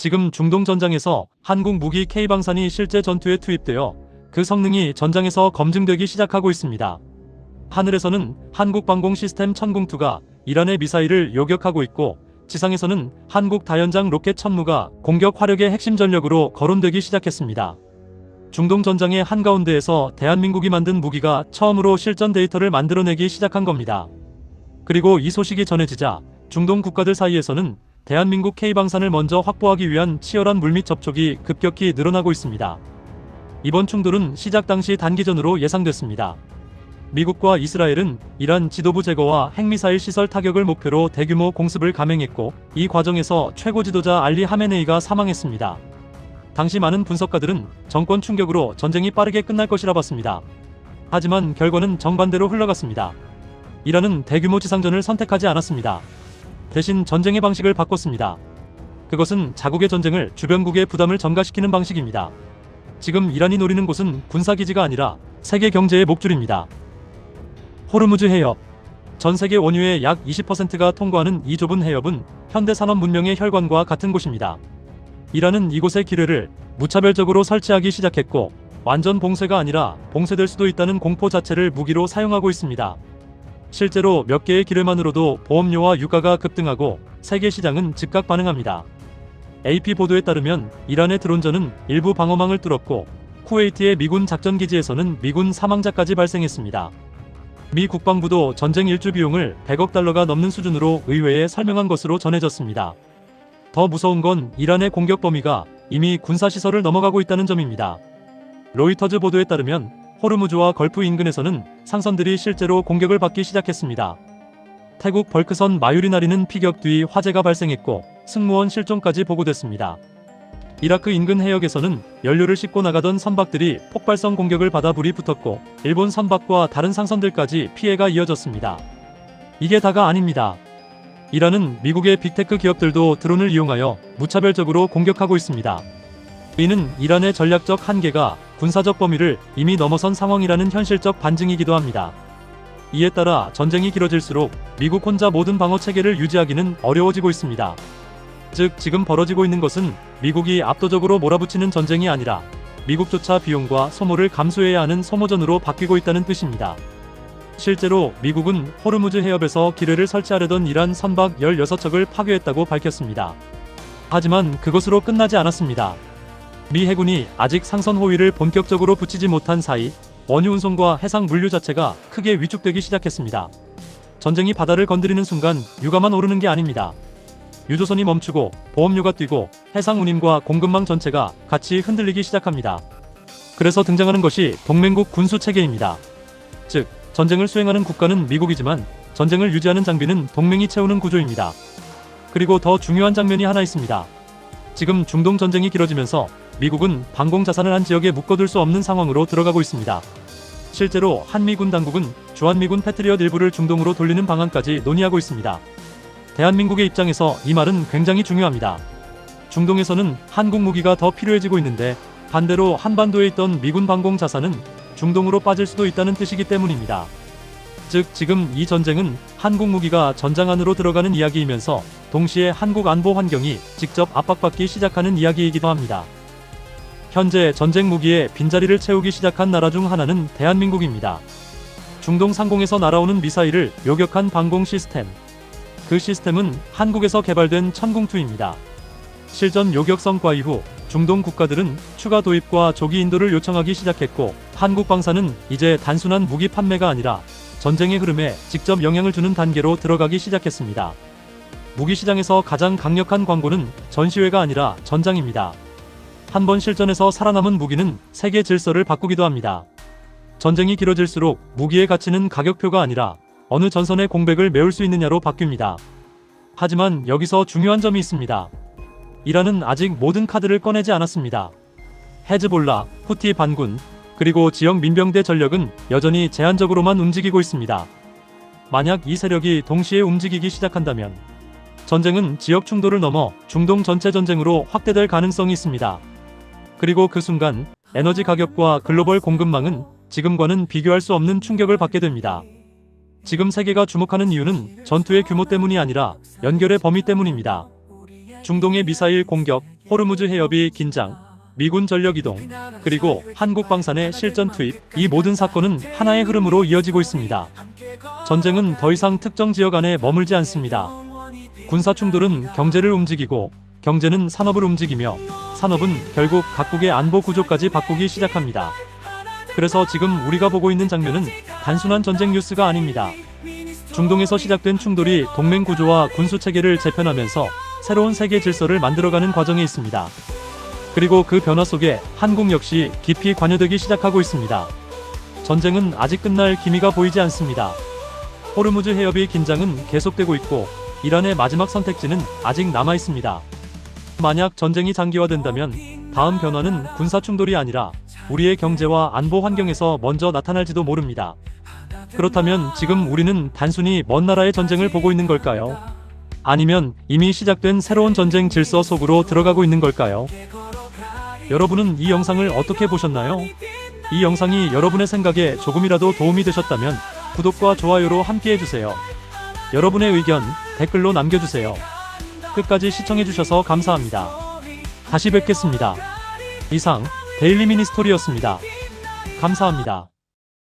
지금 중동 전장에서 한국 무기 K방산이 실제 전투에 투입되어 그 성능이 전장에서 검증되기 시작하고 있습니다. 하늘에서는 한국 방공 시스템 천궁2가 이란의 미사일을 요격하고 있고, 지상에서는 한국 다연장 로켓 천무가 공격 화력의 핵심 전력으로 거론되기 시작했습니다. 중동 전장의 한가운데에서 대한민국이 만든 무기가 처음으로 실전 데이터를 만들어내기 시작한 겁니다. 그리고 이 소식이 전해지자 중동 국가들 사이에서는 대한민국 K방산을 먼저 확보하기 위한 치열한 물밑 접촉이 급격히 늘어나고 있습니다. 이번 충돌은 시작 당시 단기전으로 예상됐습니다. 미국과 이스라엘은 이란 지도부 제거와 핵미사일 시설 타격을 목표로 대규모 공습을 감행했고, 이 과정에서 최고 지도자 알리 하메네이가 사망했습니다. 당시 많은 분석가들은 정권 충격으로 전쟁이 빠르게 끝날 것이라 봤습니다. 하지만 결과는 정반대로 흘러갔습니다. 이란은 대규모 지상전을 선택하지 않았습니다. 대신 전쟁의 방식을 바꿨습니다. 그것은 자국의 전쟁을 주변국의 부담을 전가시키는 방식입니다. 지금 이란이 노리는 곳은 군사기지가 아니라 세계 경제의 목줄입니다. 호르무즈 해협. 전 세계 원유의 약 20%가 통과하는 이 좁은 해협은 현대 산업 문명의 혈관과 같은 곳입니다. 이란은 이곳에 기뢰를 무차별적으로 설치하기 시작했고, 완전 봉쇄가 아니라 봉쇄될 수도 있다는 공포 자체를 무기로 사용하고 있습니다. 실제로 몇 개의 기뢰만으로도 보험료와 유가가 급등하고 세계 시장은 즉각 반응합니다. AP 보도에 따르면 이란의 드론전은 일부 방어망을 뚫었고, 쿠웨이트의 미군 작전기지에서는 미군 사망자까지 발생했습니다. 미 국방부도 전쟁 일주 비용을 100억 달러가 넘는 수준으로 의회에 설명한 것으로 전해졌습니다. 더 무서운 건 이란의 공격 범위가 이미 군사시설을 넘어가고 있다는 점입니다. 로이터즈 보도에 따르면 호르무즈와 걸프 인근에서는 상선들이 실제로 공격을 받기 시작했습니다. 태국 벌크선 마유리나리는 피격 뒤 화재가 발생했고 승무원 실종까지 보고됐습니다. 이라크 인근 해역에서는 연료를 싣고 나가던 선박들이 폭발성 공격을 받아 불이 붙었고, 일본 선박과 다른 상선들까지 피해가 이어졌습니다. 이게 다가 아닙니다. 이란은 미국의 빅테크 기업들도 드론을 이용하여 무차별적으로 공격하고 있습니다. 이는 이란의 전략적 한계가 군사적 범위를 이미 넘어선 상황이라는 현실적 반증이기도 합니다. 이에 따라 전쟁이 길어질수록 미국 혼자 모든 방어 체계를 유지하기는 어려워지고 있습니다. 즉, 지금 벌어지고 있는 것은 미국이 압도적으로 몰아붙이는 전쟁이 아니라 미국조차 비용과 소모를 감수해야 하는 소모전으로 바뀌고 있다는 뜻입니다. 실제로 미국은 호르무즈 해협에서 기뢰를 설치하려던 이란 선박 16척을 파괴했다고 밝혔습니다. 하지만 그것으로 끝나지 않았습니다. 미 해군이 아직 상선 호위를 본격적으로 붙이지 못한 사이 원유 운송과 해상 물류 자체가 크게 위축되기 시작했습니다. 전쟁이 바다를 건드리는 순간 유가만 오르는 게 아닙니다. 유조선이 멈추고 보험료가 뛰고 해상 운임과 공급망 전체가 같이 흔들리기 시작합니다. 그래서 등장하는 것이 동맹국 군수 체계입니다. 즉, 전쟁을 수행하는 국가는 미국이지만 전쟁을 유지하는 장비는 동맹이 채우는 구조입니다. 그리고 더 중요한 장면이 하나 있습니다. 지금 중동 전쟁이 길어지면서 미국은 방공 자산을 한 지역에 묶어둘 수 없는 상황으로 들어가고 있습니다. 실제로 한미군 당국은 주한미군 패트리엇 일부를 중동으로 돌리는 방안까지 논의하고 있습니다. 대한민국의 입장에서 이 말은 굉장히 중요합니다. 중동에서는 한국 무기가 더 필요해지고 있는데, 반대로 한반도에 있던 미군 방공 자산은 중동으로 빠질 수도 있다는 뜻이기 때문입니다. 즉, 지금 이 전쟁은 한국 무기가 전장 안으로 들어가는 이야기이면서 동시에 한국 안보 환경이 직접 압박받기 시작하는 이야기이기도 합니다. 현재 전쟁 무기의 빈자리를 채우기 시작한 나라 중 하나는 대한민국입니다. 중동 상공에서 날아오는 미사일을 요격한 방공 시스템. 그 시스템은 한국에서 개발된 천궁2입니다. 실전 요격 성과 이후 중동 국가들은 추가 도입과 조기 인도를 요청하기 시작했고, 한국 방산은 이제 단순한 무기 판매가 아니라 전쟁의 흐름에 직접 영향을 주는 단계로 들어가기 시작했습니다. 무기 시장에서 가장 강력한 광고는 전시회가 아니라 전장입니다. 한 번 실전에서 살아남은 무기는 세계 질서를 바꾸기도 합니다. 전쟁이 길어질수록 무기의 가치는 가격표가 아니라 어느 전선의 공백을 메울 수 있느냐로 바뀝니다. 하지만 여기서 중요한 점이 있습니다. 이란은 아직 모든 카드를 꺼내지 않았습니다. 헤즈볼라, 후티 반군, 그리고 지역 민병대 전력은 여전히 제한적으로만 움직이고 있습니다. 만약 이 세력이 동시에 움직이기 시작한다면 전쟁은 지역 충돌을 넘어 중동 전체 전쟁으로 확대될 가능성이 있습니다. 그리고 그 순간 에너지 가격과 글로벌 공급망은 지금과는 비교할 수 없는 충격을 받게 됩니다. 지금 세계가 주목하는 이유는 전투의 규모 때문이 아니라 연결의 범위 때문입니다. 중동의 미사일 공격, 호르무즈 해협이 긴장, 미군 전력 이동, 그리고 한국 방산의 실전 투입, 이 모든 사건은 하나의 흐름으로 이어지고 있습니다. 전쟁은 더 이상 특정 지역 안에 머물지 않습니다. 군사 충돌은 경제를 움직이고, 경제는 산업을 움직이며, 산업은 결국 각국의 안보 구조까지 바꾸기 시작합니다. 그래서 지금 우리가 보고 있는 장면은 단순한 전쟁 뉴스가 아닙니다. 중동에서 시작된 충돌이 동맹 구조와 군수 체계를 재편하면서 새로운 세계 질서를 만들어가는 과정에 있습니다. 그리고 그 변화 속에 한국 역시 깊이 관여되기 시작하고 있습니다. 전쟁은 아직 끝날 기미가 보이지 않습니다. 호르무즈 해협의 긴장은 계속되고 있고, 이란의 마지막 선택지는 아직 남아 있습니다. 만약 전쟁이 장기화된다면 다음 변화는 군사 충돌이 아니라 우리의 경제와 안보 환경에서 먼저 나타날지도 모릅니다. 그렇다면 지금 우리는 단순히 먼 나라의 전쟁을 보고 있는 걸까요? 아니면 이미 시작된 새로운 전쟁 질서 속으로 들어가고 있는 걸까요? 여러분은 이 영상을 어떻게 보셨나요? 이 영상이 여러분의 생각에 조금이라도 도움이 되셨다면 구독과 좋아요로 함께 해주세요. 여러분의 의견 댓글로 남겨주세요. 끝까지 시청해주셔서 감사합니다. 다시 뵙겠습니다. 이상 데일리 미니스토리였습니다. 감사합니다.